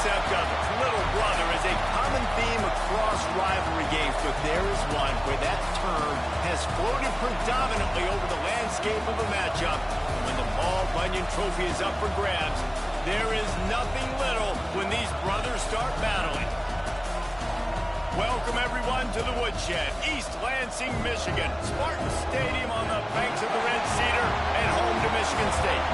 concept of little brother is a common theme across rivalry games, but there is one where that term has floated predominantly over the landscape of a matchup. When the Paul Bunyan Trophy is up for grabs, there is nothing little when these brothers start battling. Welcome, everyone, to the Woodshed, East Lansing, Michigan. Spartan Stadium on the banks of the Red Cedar and home to Michigan State.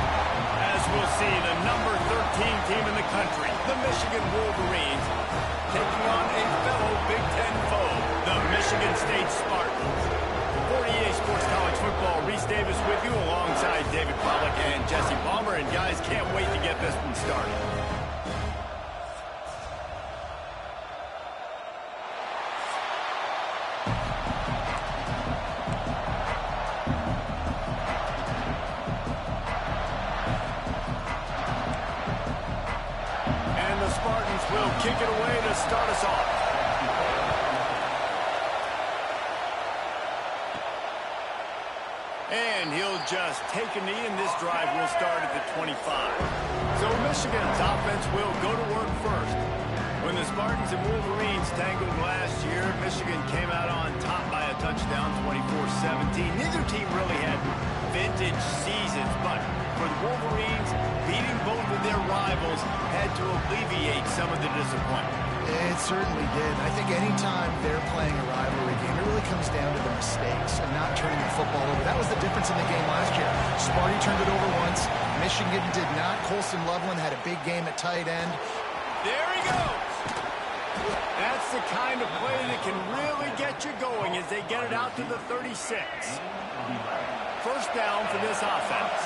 As we'll see, the number 13 team in the country, the Michigan Wolverines, taking on a fellow Big Ten foe, the Michigan State Spartans. For EA Sports College Football, Reese Davis with you alongside David Pollack and Jesse Palmer. And guys, can't wait to get this one started. Will kick it away to start us off. And he'll just take a knee, and this drive will start at the 25. So Michigan's offense will go to work first. When the Spartans and Wolverines tangled last year, Michigan came out on top by a touchdown, 24-17. Neither team really had vintage seasons, but for the Wolverines, beating both of their rivals had to alleviate some of the disappointment. It certainly did. I think anytime they're playing a rivalry game, it really comes down to the mistakes and not turning the football over. That was the difference in the game last year. Sparty turned it over once. Michigan did not. Colson Loveland had a big game at tight end. There he goes. That's the kind of play that can really get you going as they get it out to the 36. First down for this offense.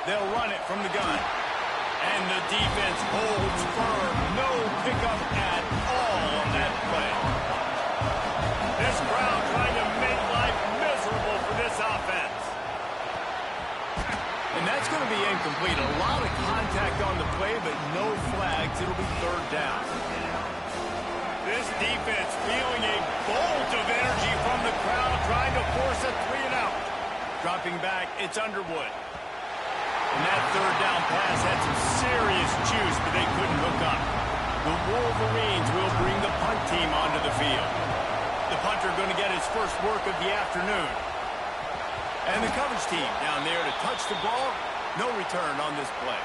They'll run it from the gun. And the defense holds firm. No pickup at all on that play. This crowd trying to make life miserable for this offense. And that's going to be incomplete. A lot of contact on the play, but no flags. It'll be third down. This defense feeling a bolt of energy from the crowd, trying to force a 3-and-out. Dropping back, it's Underwood. And that third down pass had some serious juice, but they couldn't hook up. The Wolverines will bring the punt team onto the field. The punter going to get his first work of the afternoon. And the coverage team down there to touch the ball. No return on this play.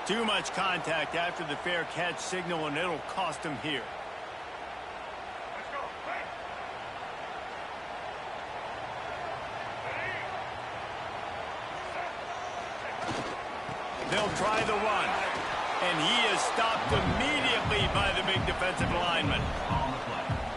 Too much contact after the fair catch signal, and it'll cost him here. They'll try the run. And he is stopped immediately by the big defensive lineman.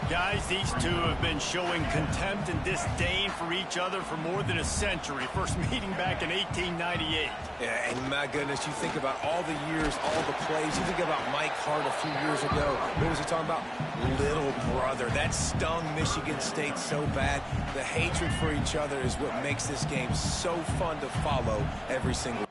Guys, these two have been showing contempt and disdain for each other for more than a century. First meeting back in 1898. Yeah, and my goodness, you think about all the years, all the plays. You think about Mike Hart a few years ago. What was he talking about? Little brother. That stung Michigan State so bad. The hatred for each other is what makes this game so fun to follow every single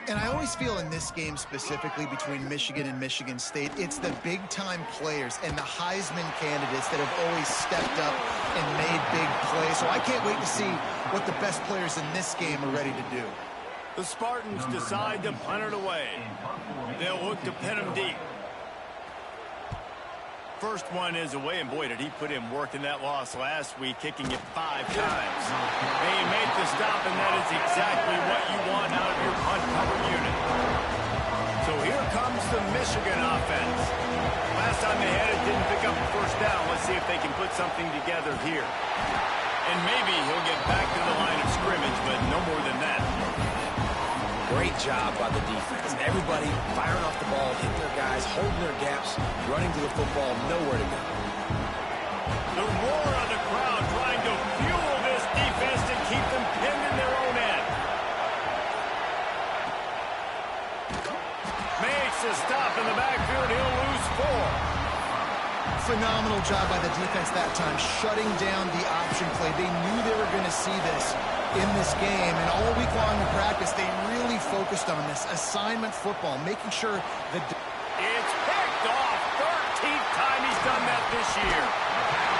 And I always feel in this game specifically between Michigan and Michigan State, it's the big-time players and the Heisman candidates that have always stepped up and made big plays. So I can't wait to see what the best players in this game are ready to do. The Spartans decide to punt it away. They'll look to pin him deep. First one is away, and boy, did he put in work in that loss last week, kicking it 5 times. They made the stop, and that is exactly what you want out of your punt cover unit. So here comes the Michigan offense. Last time they had it, didn't pick up the first down. Let's see if they can put something together here. And maybe he'll get back to the line of scrimmage, but no more than that. Great job by the defense. Everybody firing off the ball, hitting their guys, holding their gaps, running to the football, nowhere to go. The roar of the crowd trying to fuel this defense to keep them pinned in their own end. Makes a stop in the backfield. He'll lose 4. Phenomenal job by the defense that time, shutting down the option play. They knew they were going to see this in this game, and all week long in practice, they really focused on this assignment football, making sure that... It's picked off. 13th time he's done that this year.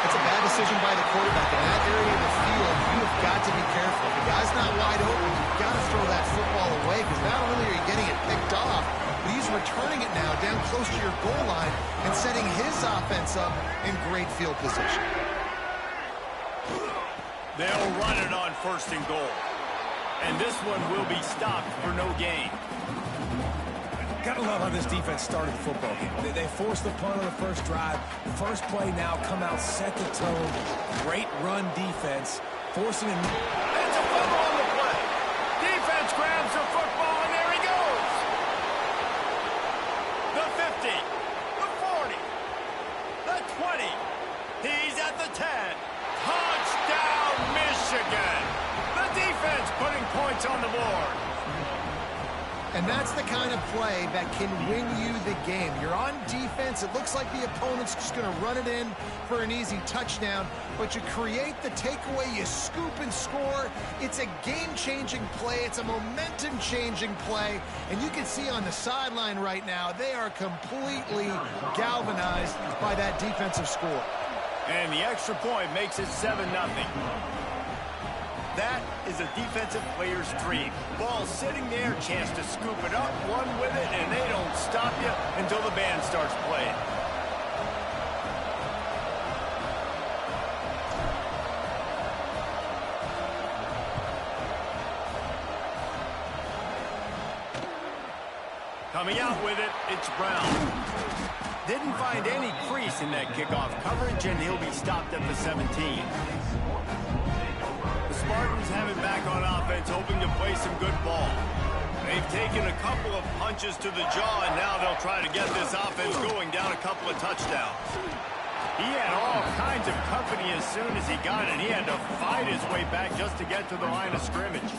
It's a bad decision by the quarterback. In that area of the field, you have got to be careful. If the guy's not wide open, you've got to throw that football away, because not only are you getting it picked off, but he's returning it now down close to your goal line and setting his offense up in great field position. They'll run it on 1st and goal. And this one will be stopped for no gain. Gotta love how this defense started the football game. They forced the punt on the first drive. First play now, come out, set the tone. Great run defense. Forcing a... It's a fumble on the play. Defense grabs the football, and there he goes. The 50. The 40. The 20. He's at the 10. Touchdown, Michigan! The defense putting points on the board. And that's the kind of play that can win you the game. You're on defense. It looks like the opponent's just going to run it in for an easy touchdown, but you create the takeaway, you scoop and score. It's a game-changing play. It's a momentum-changing play. And you can see on the sideline right now, they are completely galvanized by that defensive score. And the extra point makes it 7-0. That is a defensive player's dream. Ball sitting there, chance to scoop it up, run with it, and they don't stop you until the band starts playing. Coming out with it, it's Brown. Didn't find any crease in that kickoff coverage, and he'll be stopped at the 17. The Spartans have it back on offense, hoping to play some good ball. They've taken a couple of punches to the jaw, and now they'll try to get this offense going down a couple of touchdowns. He had all kinds of company as soon as he got it. He had to fight his way back just to get to the line of scrimmage.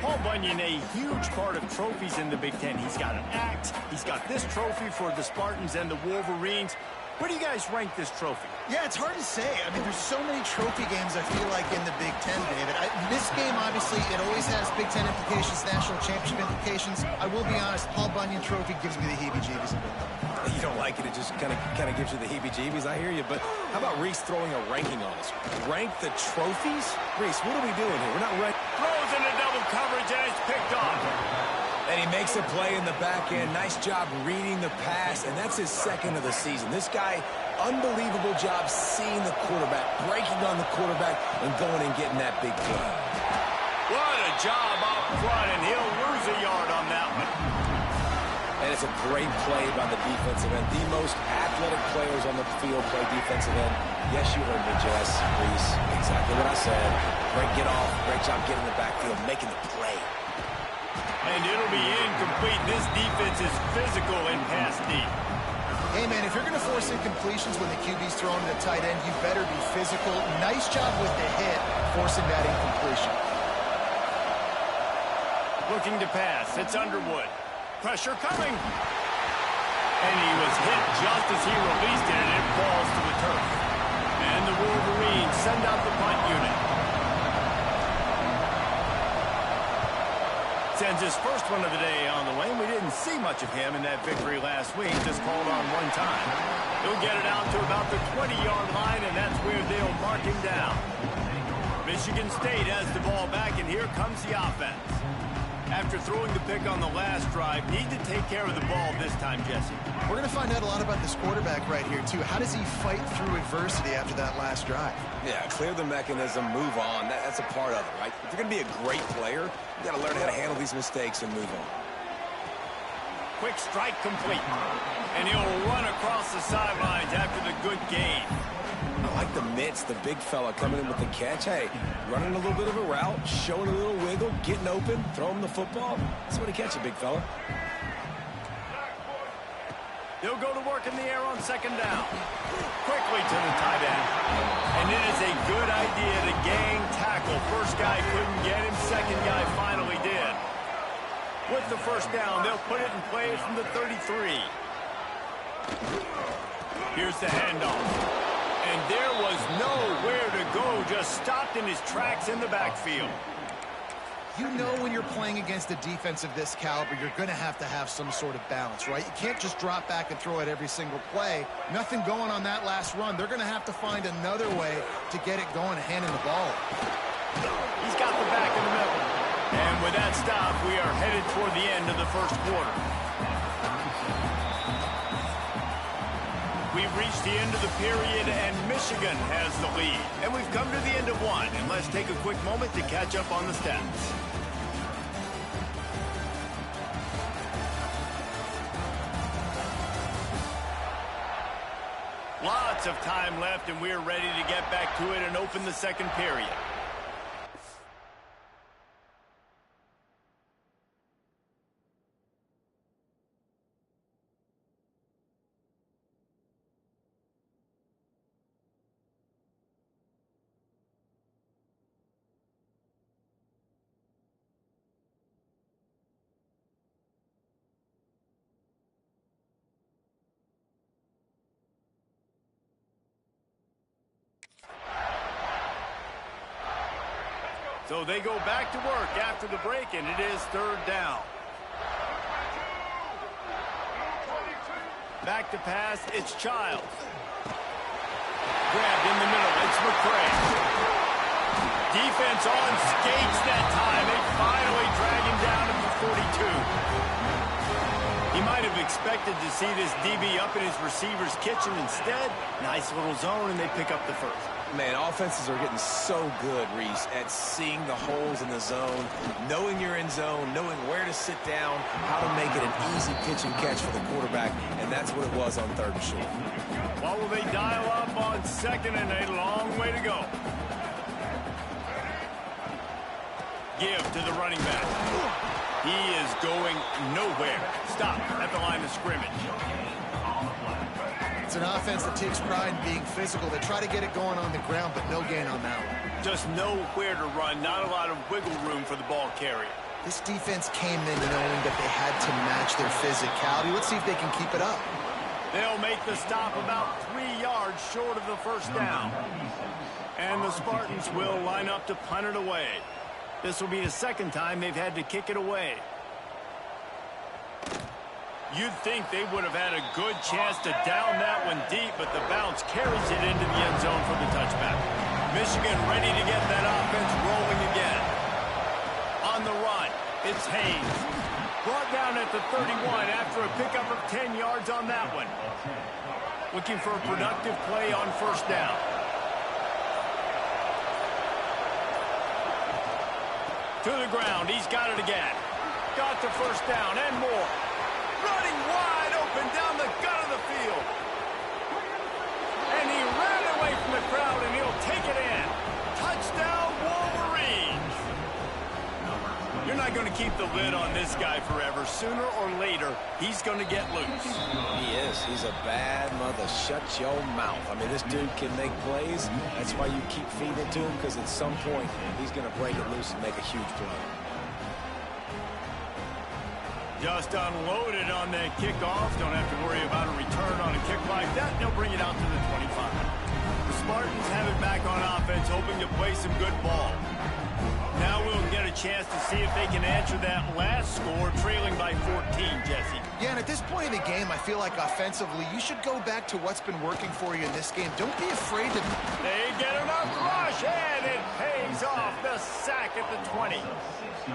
Paul Bunyan, a huge part of trophies in the Big Ten. He's got an axe. He's got this trophy for the Spartans and the Wolverines. Where do you guys rank this trophy? Yeah, it's hard to say. I mean, there's so many trophy games, I feel like, in the Big Ten, David. This game, obviously, it always has Big Ten implications, national championship implications. I will be honest, Paul Bunyan trophy gives me the heebie-jeebies a bit. You don't like it, it just kind of gives you the heebie-jeebies. I hear you, but how about Reese throwing a ranking on us? Rank the trophies? Reese, what are we doing here? We're not ranking. Throws into double coverage, and it's picked off. And he makes a play in the back end. Nice job reading the pass, and that's his 2nd of the season. This guy, unbelievable job seeing the quarterback, breaking on the quarterback, and going and getting that big play. What a job up front, and he'll lose a yard on that one. And it's a great play by the defensive end. The most athletic players on the field play defensive end. Yes, you heard me, Jess, Reese. Exactly what I said. Great get off, great job getting in the backfield, making the play. And it'll be incomplete. This defense is physical and pass deep. Hey, man, if you're going to force incompletions when the QB's throwing to the tight end, you better be physical. Nice job with the hit, forcing that incompletion. Looking to pass. It's Underwood. Pressure coming. And he was hit just as he released it, and it falls to the turf. And the Wolverines send out the punt unit. Sends his first one of the day on the way. We didn't see much of him in that victory last week. Just called on one time. He'll get it out to about the 20-yard line, and that's where they'll mark him down. Michigan State has the ball back, and here comes the offense. After throwing the pick on the last drive, need to take care of the ball this time, Jesse. We're going to find out a lot about this quarterback right here, too. How does he fight through adversity after that last drive? Yeah, clear the mechanism, move on. That's a part of it, right? If you're going to be a great player, you got to learn how to handle these mistakes and move on. Quick strike complete. And he'll run across the sidelines after the good gain. I like the mitts, the big fella coming in with the catch. Hey, running a little bit of a route, showing a little wiggle, getting open, throwing the football. That's what he catch it, big fella. They'll go to work in the air on second down. Quickly to the tight end. And it is a good idea to gang tackle. First guy couldn't get him. Second guy finally did. With the first down, they'll put it in play from the 33. Here's the handoff. And there was nowhere to go. Just stopped in his tracks in the backfield. You know when you're playing against a defense of this caliber, you're going to have some sort of balance, right? You can't just drop back and throw it every single play. Nothing going on that last run. They're going to have to find another way to get it going, handing the ball. He's got the back in the middle. And with that stop, we are headed toward the end of the first quarter. We've reached the end of the period, and Michigan has the lead. And we've come to the end of one. And let's take a quick moment to catch up on the stats. Lots of time left, and we're ready to get back to it and open the second period. So they go back to work after the break, and it is third down. Back to pass, it's Childs. Grabbed in the middle, it's McCray. Defense on skates that time. They finally drag him down to the 42. He might have expected to see this DB up in his receiver's kitchen. Instead, nice little zone, and they pick up the first. Man, offenses are getting so good, Reese, at seeing the holes in the zone, knowing you're in zone, knowing where to sit down, how to make it an easy pitch and catch for the quarterback, and that's what it was on third and short. What will they dial up on second, and a long way to go? Give to the running back. He is going nowhere. Stop at the line of scrimmage. It's an offense that takes pride in being physical. They try to get it going on the ground, but no gain on that one. Just nowhere to run. Not a lot of wiggle room for the ball carrier. This defense came in knowing that they had to match their physicality. Let's see if they can keep it up. They'll make the stop about 3 yards short of the first down. And the Spartans will line up to punt it away. This will be the second time they've had to kick it away. You'd think they would have had a good chance to down that one deep, but the bounce carries it into the end zone for the touchback. Michigan ready to get that offense rolling again. On the run, it's Haynes. Brought down at the 31 after a pickup of 10 yards on that one. Looking for a productive play on first down. To the ground, he's got it again. Got the first down and more. Running wide open down the gut of the field. And he ran away from the crowd, and he'll take it in. Touchdown, Wolverines. You're not going to keep the lid on this guy forever. Sooner or later, he's going to get loose. He is. He's a bad mother. Shut your mouth. I mean, this dude can make plays. That's why you keep feeding it to him, because at some point, he's going to break it loose and make a huge play. Just unloaded on that kickoff. Don't have to worry about a return on a kick like that. They'll bring it out to the 25. The Spartans have it back on offense, hoping to play some good ball. Now we'll get a chance to see if they can answer that last score, trailing by 14, Jesse. Yeah, and at this point in the game, I feel like offensively, you should go back to what's been working for you in this game. Don't be afraid to... They get enough rush, and it pays off. The sack at the 20.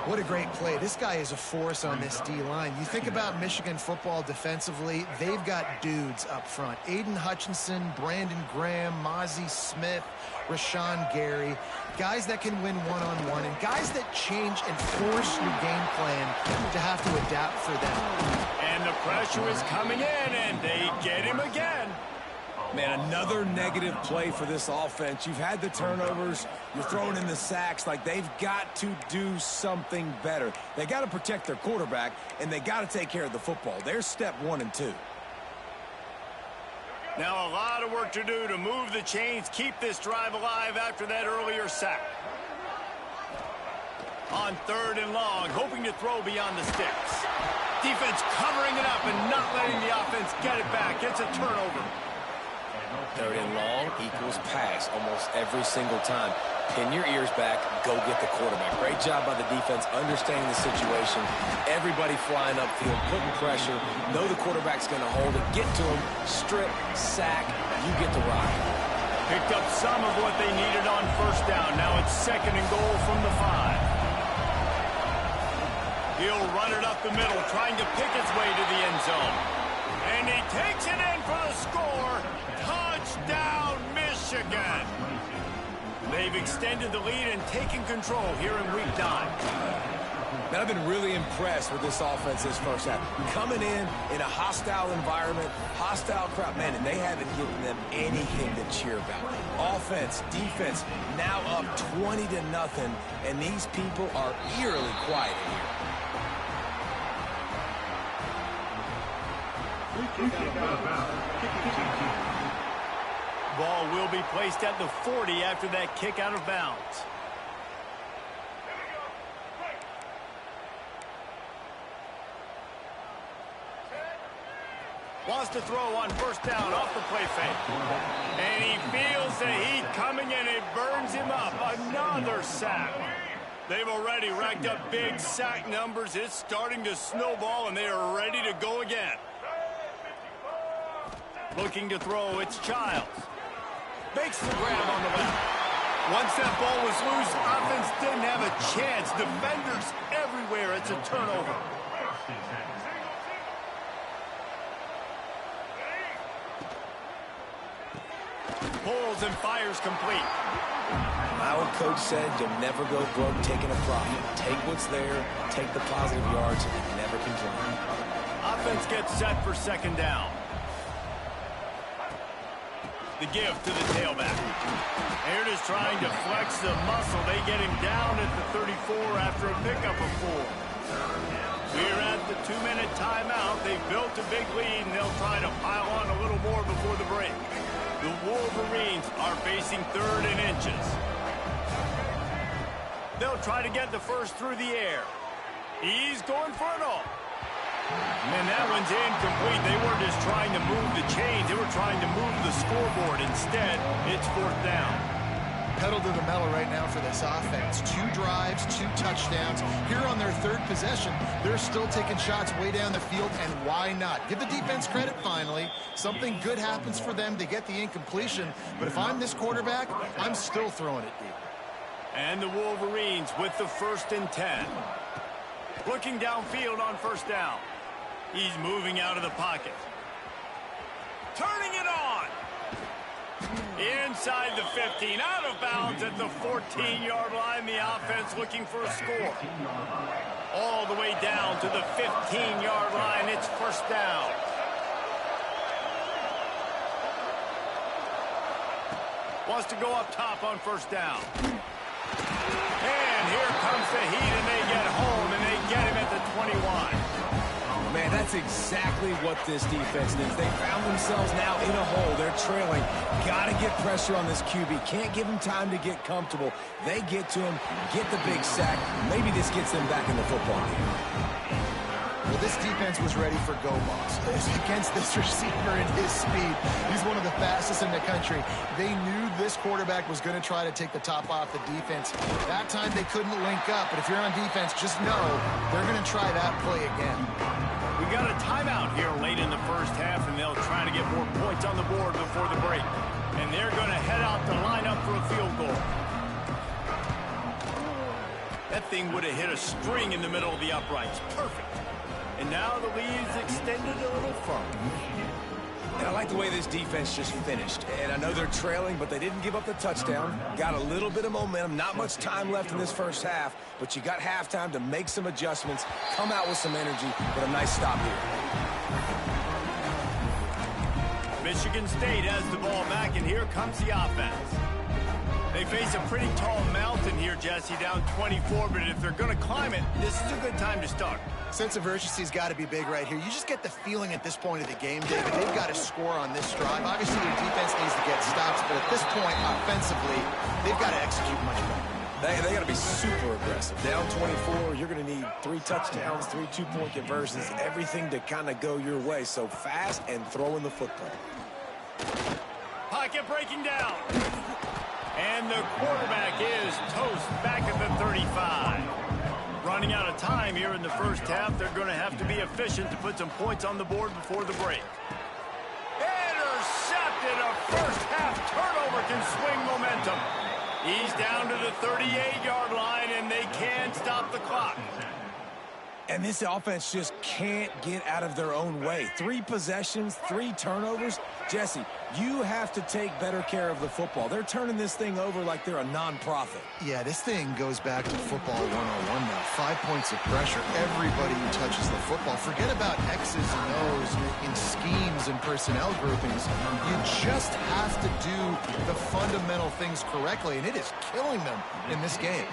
What a great play. This guy is a force on this D-line. You think about Michigan football defensively, they've got dudes up front. Aiden Hutchinson, Brandon Graham, Mozzie Smith, Rashawn Gary. Guys that can win one-on-one, and guys that change and force your game plan to have to adapt for them. And the pressure is coming in, and they get him again. Man, another negative play for this offense. You've had the turnovers. You're throwing in the sacks. Like, they've got to do something better. They got to protect their quarterback, and they got to take care of the football. There's step 1 and 2. Now a lot of work to do to move the chains, keep this drive alive after that earlier sack. On 3rd and long, hoping to throw beyond the sticks. Defense covering it up and not letting the offense get it back. It's a turnover. 3rd and long equals pass almost every single time. Pin your ears back, go get the quarterback. Great job by the defense understanding the situation. Everybody flying upfield, putting pressure. Know the quarterback's going to hold it. Get to him, strip, sack, you get the ride. Picked up some of what they needed on 1st down. Now it's 2nd and goal from the 5. He'll run it up the middle, trying to pick his way to the end zone. And he takes it in for the score. Touchdown, Michigan. They've extended the lead and taken control here in week 9. Man, I've been really impressed with this offense this first half. Coming in a hostile environment, hostile crowd, man, and they haven't given them anything to cheer about. Offense, defense, now up 20-0, and these people are eerily quiet here. Ball will be placed at the 40 after that kick out of bounds. Wants to throw on 1st down off the play fake. And he feels the heat coming in. It burns him up. Another sack. They've already racked up big sack numbers. It's starting to snowball, and they are ready to go again. Looking to throw, it's Childs. Makes the grab on the left. Once that ball was loose, offense didn't have a chance. Defenders everywhere. It's a turnover. Pulls and fires complete. My old coach said you'll never go broke taking a profit. Take what's there, take the positive yards, and never complain. Offense gets set for 2nd down. The give to the tailback. Aaron is trying to flex the muscle. They get him down at the 34 after a pickup of 4. We're at the 2-minute timeout. They've built a big lead, and they'll try to pile on a little more before the break. The Wolverines are facing 3rd and inches. They'll try to get the first through the air. He's going for it all. And that one's incomplete. They weren't just trying to move the chains. They were trying to move the scoreboard. Instead, it's 4th down. Pedal to the metal right now for this offense. 2 drives, 2 touchdowns. Here on their 3rd possession, they're still taking shots way down the field, and why not? Give the defense credit finally. Something good happens for them. They get the incompletion. But if I'm this quarterback, I'm still throwing it deep. And the Wolverines with the 1st and 10. Looking downfield on 1st down. He's moving out of the pocket. Turning it on. Inside the 15, out of bounds at the 14-yard line. The offense looking for a score. All the way down to the 15-yard line. It's 1st down. Wants to go up top on 1st down. And here comes the heat, and they get home, and they get him at the 21. Man, that's exactly what this defense needs. They found themselves now in a hole. They're trailing. Got to get pressure on this QB. Can't give him time to get comfortable. They get to him, get the big sack. Maybe this gets them back in the football game. Well, this defense was ready for go balls. Against this receiver and his speed, he's one of the fastest in the country. They knew this quarterback was going to try to take the top off the defense. That time they couldn't link up, but if you're on defense, just know they're going to try that play again. We got a timeout here late in the first half, and they'll try to get more points on the board before the break. And they're going to head out to line up for a field goal. That thing would have hit a string in the middle of the uprights. Perfect. And now the lead's extended a little further. And I like the way this defense just finished. And I know they're trailing, but they didn't give up the touchdown. Got a little bit of momentum. Not much time left in this first half, but you got halftime to make some adjustments, come out with some energy, but a nice stop here. Michigan State has the ball back, and here comes the offense. They face a pretty tall mountain here, Jesse, down 24, but if they're going to climb it, this is a good time to start. Sense of urgency's got to be big right here. You just get the feeling at this point of the game, David, they've got to score on this drive. Obviously, their defense needs to get stops, but at this point, offensively, they've got to execute much better. They got to be super aggressive. Down 24, you're going to need 3 touchdowns, 3 two-point conversions, everything to kind of go your way. So fast and throwing the football. Pocket breaking down. And the quarterback is toast back at the 35. Running out of time here in the first half. They're going to have to be efficient to put some points on the board before the break. Intercepted. A first half turnover can swing momentum. He's down to the 38-yard line, and they can't stop the clock. And this offense just can't get out of their own way. 3 possessions, 3 turnovers. Jesse, you have to take better care of the football. They're turning this thing over like they're a non-profit. Yeah, this thing goes back to football 101 now. 5 points of pressure. Everybody who touches the football. Forget about X's and O's in schemes and personnel groupings. You just have to do the fundamental things correctly, and it is killing them in this game.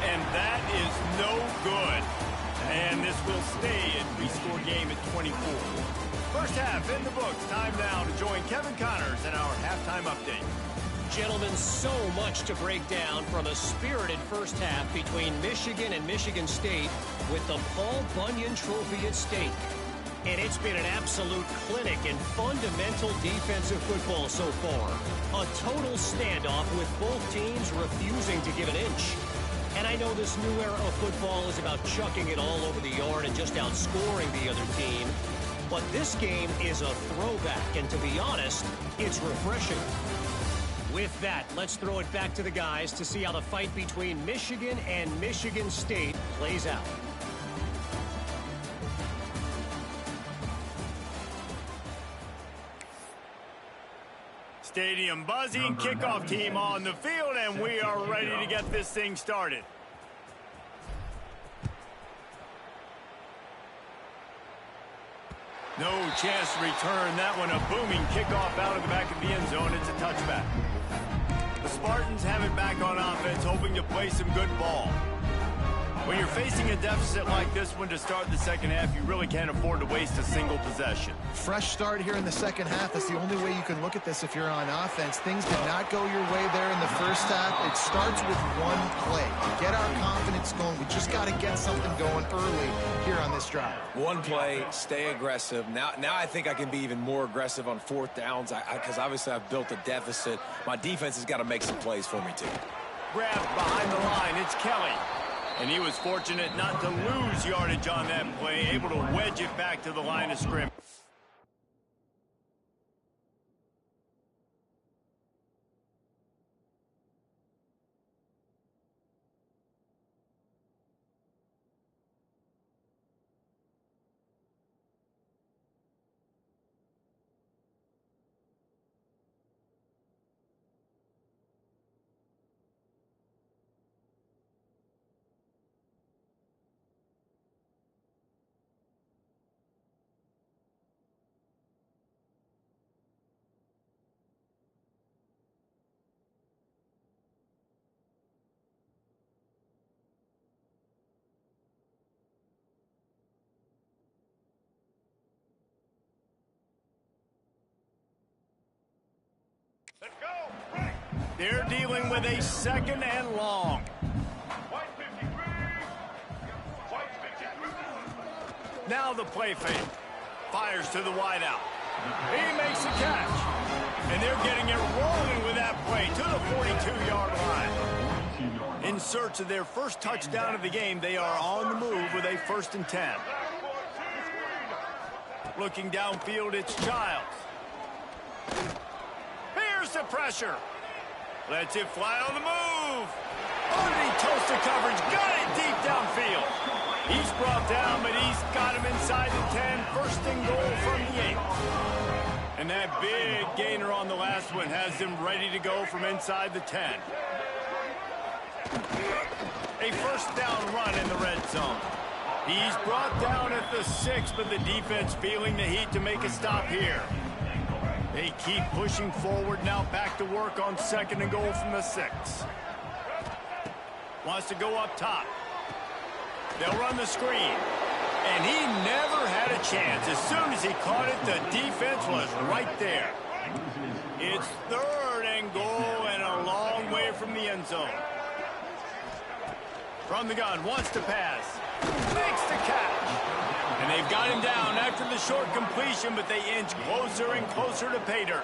And that is no good. And this will stay a 3-score game at 24. First half in the books. Time now to join Kevin Connors in our halftime update. Gentlemen, so much to break down from a spirited first half between Michigan and Michigan State with the Paul Bunyan Trophy at stake. And it's been an absolute clinic in fundamental defensive football so far. A total standoff with both teams refusing to give an inch. And I know this new era of football is about chucking it all over the yard and just outscoring the other team. But this game is a throwback, and to be honest, it's refreshing. With that, let's throw it back to the guys to see how the fight between Michigan and Michigan State plays out. Stadium buzzing, kickoff team on the field, and we are ready to get this thing started. No chance to return that one. A booming kickoff out of the back of the end zone. It's a touchback. The Spartans have it back on offense, hoping to play some good ball. When you're facing a deficit like this one to start the second half, you really can't afford to waste a single possession. Fresh start here in the second half. That's the only way you can look at this if you're on offense. Things did not go your way there in the first half. It starts with one play. To get our confidence going, we just got to get something going early here on this drive. One play, stay aggressive. Now I think I can be even more aggressive on 4th downs because obviously I've built a deficit. My defense has got to make some plays for me too. Grabbed behind the line. It's Kelly. And he was fortunate not to lose yardage on that play, able to wedge it back to the line of scrimmage. Let's go. Right. They're dealing with a 2nd and long. White 53. White 53. Now the play fake. Fires to the wideout. He makes the catch. And they're getting it rolling with that play to the 42-yard line. In search of their first touchdown of the game, they are on the move with a 1st and 10. Looking downfield, it's Childs. Here's the pressure. Lets it fly on the move. Underneath toasted coverage. Got it deep downfield. He's brought down, but he's got him inside the 10. 1st and goal from the 8. And that big gainer on the last one has him ready to go from inside the 10. A 1st down run in the red zone. He's brought down at the 6, but the defense feeling the heat to make a stop here. They keep pushing forward, now back to work on 2nd and goal from the 6. Wants to go up top. They'll run the screen. And he never had a chance. As soon as he caught it, the defense was right there. It's 3rd and goal and a long way from the end zone. From the gun, wants to pass. Makes the catch. And they've got him down after the short completion, but they inch closer and closer to pay dirt.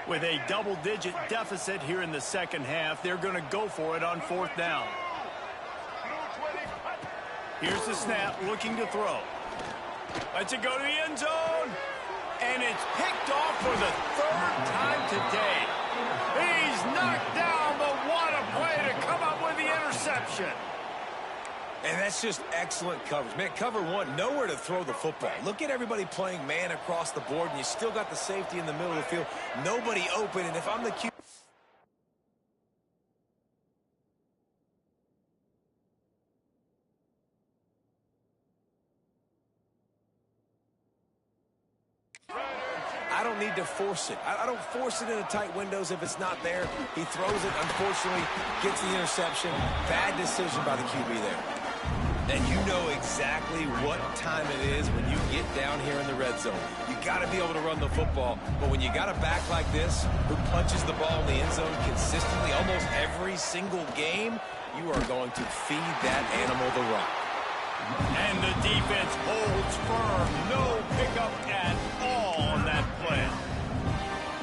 With a double-digit deficit here in the 2nd half, they're going to go for it on 4th down. Here's the snap, looking to throw. Lets it go to the end zone. And it's picked off for the 3rd time today. He's knocked down, but what a play to come up with the interception. And that's just excellent coverage. Man, cover 1, nowhere to throw the football. Look at everybody playing man across the board, and you still got the safety in the middle of the field. Nobody open, and if I'm the Q... I don't need to force it. I don't force it into tight windows if it's not there. He throws it, unfortunately, gets the interception. Bad decision by the QB there. And you know exactly what time it is when you get down here in the red zone. You got to be able to run the football. But when you got a back like this who punches the ball in the end zone consistently almost every single game, you are going to feed that animal the rock. And the defense holds firm. No pickup at all on that play.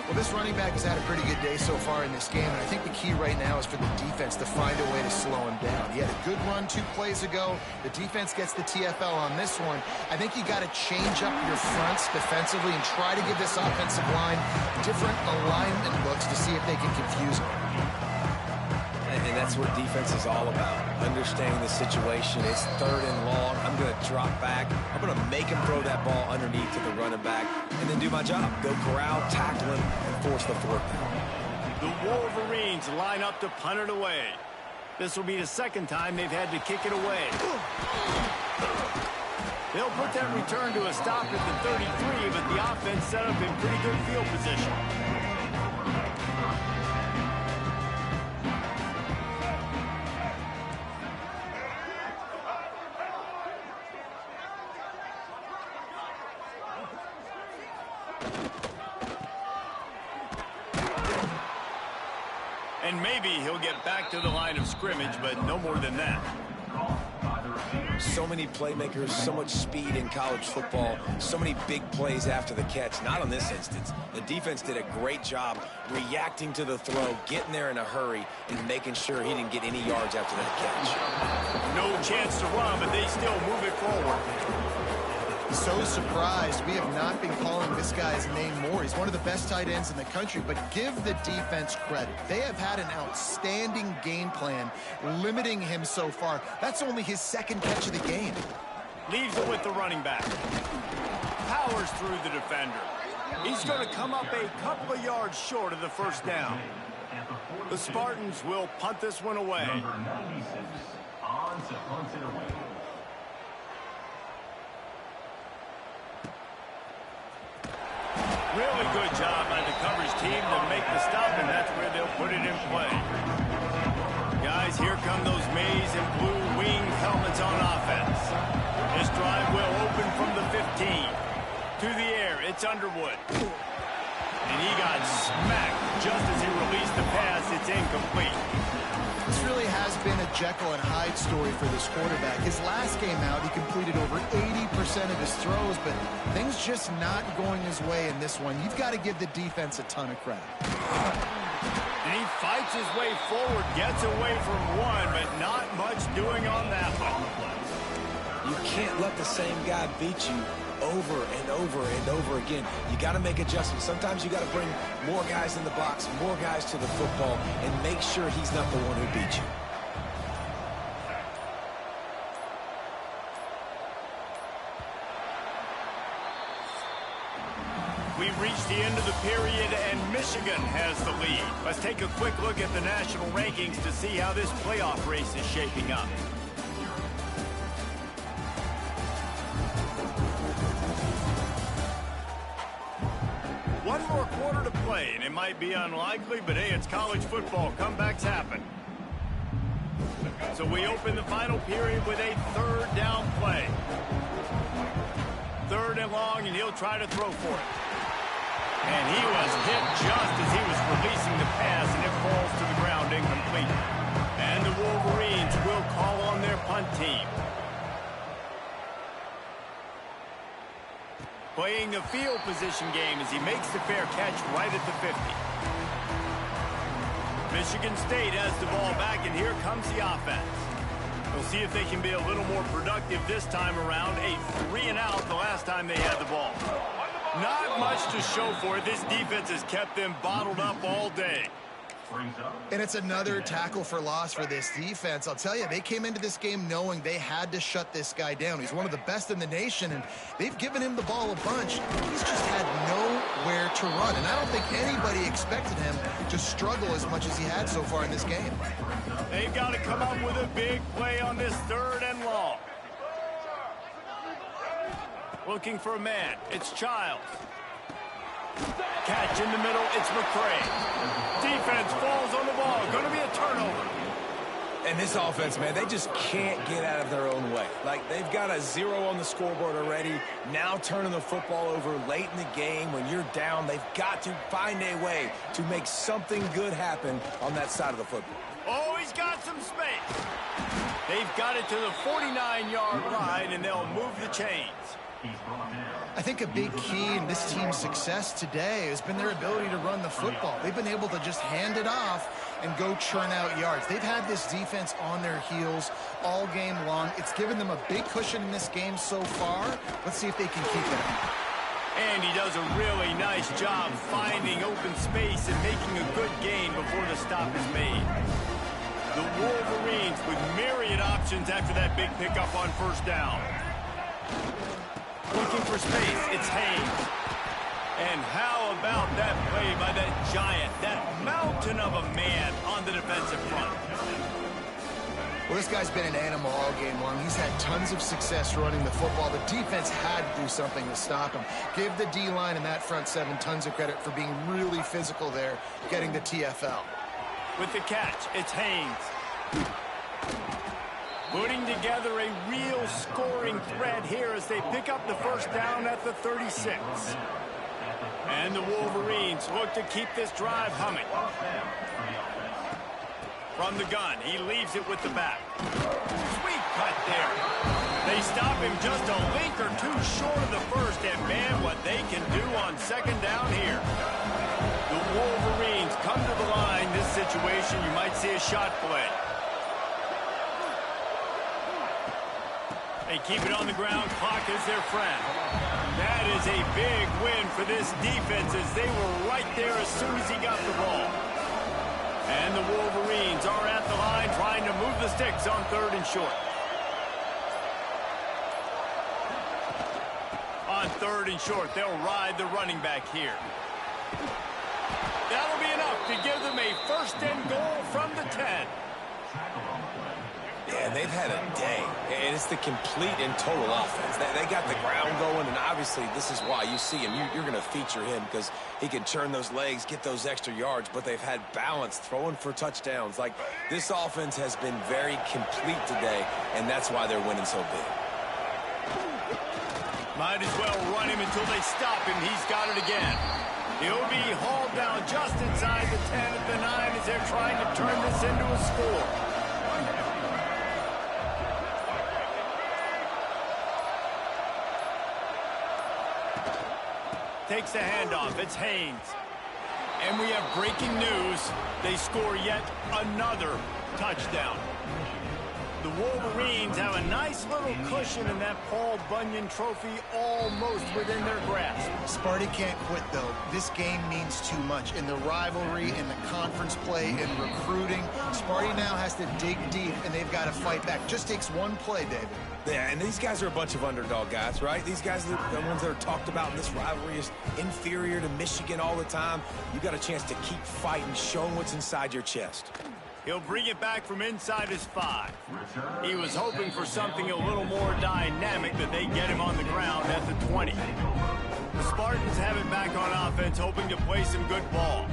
Well, this running back has had a pretty good day so far in this game, and I think the key right now is for the defense to find a way to slow him down. He had a good run 2 plays ago. The defense gets the TFL on this one. I think you got to change up your fronts defensively and try to give this offensive line different alignment looks to see if they can confuse him. And that's what defense is all about. Understanding the situation. It's 3rd and long. I'm going to drop back. I'm going to make him throw that ball underneath to the running back and then do my job. Go corral, tackle him, and force the 4th down. The Wolverines line up to punt it away. This will be the 2nd time they've had to kick it away. They'll put that return to a stop at the 33, but the offense set up in pretty good field position. And maybe he'll get back to the line of scrimmage, but no more than that. So many playmakers, so much speed in college football, so many big plays after the catch. Not on this instance. The defense did a great job reacting to the throw, getting there in a hurry, and making sure he didn't get any yards after that catch. No chance to run, but they still move it forward. So surprised we have not been calling this guy's name more. He's one of the best tight ends in the country, but give the defense credit. They have had an outstanding game plan limiting him so far. That's only his 2nd catch of the game. Leaves it with the running back. Powers through the defender. He's going to come up a couple of yards short of the 1st down. The Spartans will punt this one away. Number 96 on to punt it away. Really good job by the coverage team to make the stop, and that's where they'll put it in play. Guys, here come those maize and blue wing helmets on offense. This drive will open from the 15. To the air, it's Underwood. And he got smacked just as he released the pass. It's incomplete. This really has been a Jekyll and Hyde story for this quarterback. His last game out, he completed over 80% of his throws, but things just not going his way in this one. You've got to give the defense a ton of credit. And he fights his way forward, gets away from one, but not much doing on that one. You can't let the same guy beat you over and over and over again. You got to make adjustments. Sometimes you got to bring more guys in the box, more guys to the football, and make sure he's not the one who beat you. We've reached the end of the period, and Michigan has the lead. Let's take a quick look at the national rankings to see how this playoff race is shaping up. One more quarter to play, and it might be unlikely, but hey, it's college football. Comebacks happen. So we open the final period with a third down play. Third and long, and he'll try to throw for it. And he was hit just as he was releasing the pass, and it falls to the ground incomplete. And the Wolverines will call on their punt team. Playing the field position game as he makes the fair catch right at the 50. Michigan State has the ball back, and here comes the offense. We'll see if they can be a little more productive this time around. A 3-and-out the last time they had the ball. Not much to show for it. This defense has kept them bottled up all day. And it's another tackle for loss for this defense. I'll tell you, they came into this game knowing they had to shut this guy down. He's one of the best in the nation, and they've given him the ball a bunch. He's just had nowhere to run, and I don't think anybody expected him to struggle as much as he had so far in this game. They've got to come up with a big play on this third and long. Looking for a man. It's Childs. Catch in the middle. It's McCray. Defense falls on the ball. Going to be a turnover. And this offense, man, they just can't get out of their own way. Like, they've got a 0 on the scoreboard already. Now turning the football over late in the game when you're down. They've got to find a way to make something good happen on that side of the football. Oh, he's got some space. They've got it to the 49-yard line, and they'll move the chains. I think a big key in this team's success today has been their ability to run the football. They've been able to just hand it off and go churn out yards. They've had this defense on their heels all game long. It's given them a big cushion in this game so far. Let's see if they can keep it up. And he does a really nice job finding open space and making a good gain before the stop is made. The Wolverines with myriad options after that big pickup on first down. Looking for space, it's Haynes. And how about that play by that giant, that mountain of a man on the defensive front? Well, this guy's been an animal all game long. He's had tons of success running the football. The defense had to do something to stop him. Give the D-line and that front seven tons of credit for being really physical there, getting the TFL. With the catch, it's Haynes. Putting together a real scoring threat here as they pick up the first down at the 36. And the Wolverines look to keep this drive humming. From the gun, he leaves it with the back. Sweet cut there. They stop him just a link or two short of the first, and man, what they can do on second down here. The Wolverines come to the line. This situation, you might see a shot play. They keep it on the ground. Clock is their friend. That is a big win for this defense as they were right there as soon as he got the ball. And the Wolverines are at the line trying to move the sticks on third and short. On third and short, they'll ride the running back here. That'll be enough to give them a first and goal from the 10. Yeah, they've had a day, and it's the complete and total offense. They got the ground going, and obviously this is why you see him. You're going to feature him because he can turn those legs, get those extra yards, but they've had balance, throwing for touchdowns. Like, this offense has been very complete today, and that's why they're winning so big. Might as well run him until they stop him. He's got it again. He'll be hauled down just inside the 10 at the 9 as they're trying to turn this into a score. Takes the handoff. It's Haynes. And we have breaking news. They score yet another touchdown. The Wolverines have a nice little cushion in that Paul Bunyan trophy almost within their grasp. Sparty can't quit, though. This game means too much. In the rivalry, in the conference play, in recruiting, Sparty now has to dig deep, and they've got to fight back. Just takes one play, David. Yeah, and these guys are a bunch of underdog guys, right? These guys are the ones that are talked about in this rivalry as inferior to Michigan all the time. You got a chance to keep fighting, showing what's inside your chest. He'll bring it back from inside his 5. He was hoping for something a little more dynamic, that they get him on the ground at the 20. The Spartans have it back on offense, hoping to play some good ball.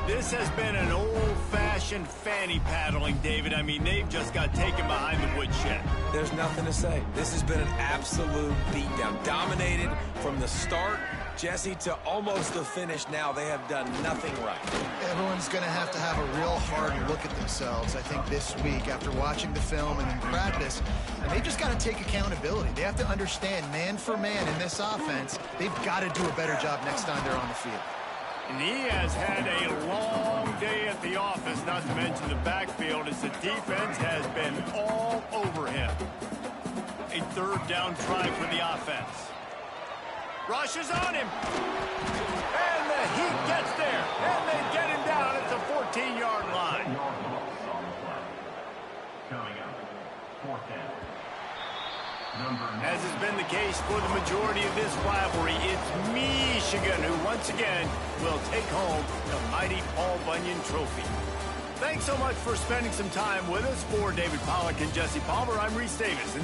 This has been an old-fashioned fanny paddling, David. I mean, they've just got taken behind the woodshed. There's nothing to say. This has been an absolute beatdown. Dominated from the start, Jesse, to almost the finish now. They have done nothing right. Everyone's going to have a real hard look at themselves, I think, this week after watching the film and in practice. And they've just got to take accountability. They have to understand, man for man in this offense, they've got to do a better job next time they're on the field. And he has had a long day at the office, not to mention the backfield, as the defense has been all over him. A third down try for the offense. Rush is on him. And the Heat gets there. And they get him down at the 14-yard line. Coming up, 4th down. As has been the case for the majority of this rivalry, it's Michigan who once again will take home the mighty Paul Bunyan Trophy. Thanks so much for spending some time with us. For David Pollack and Jesse Palmer, I'm Reese Davis. And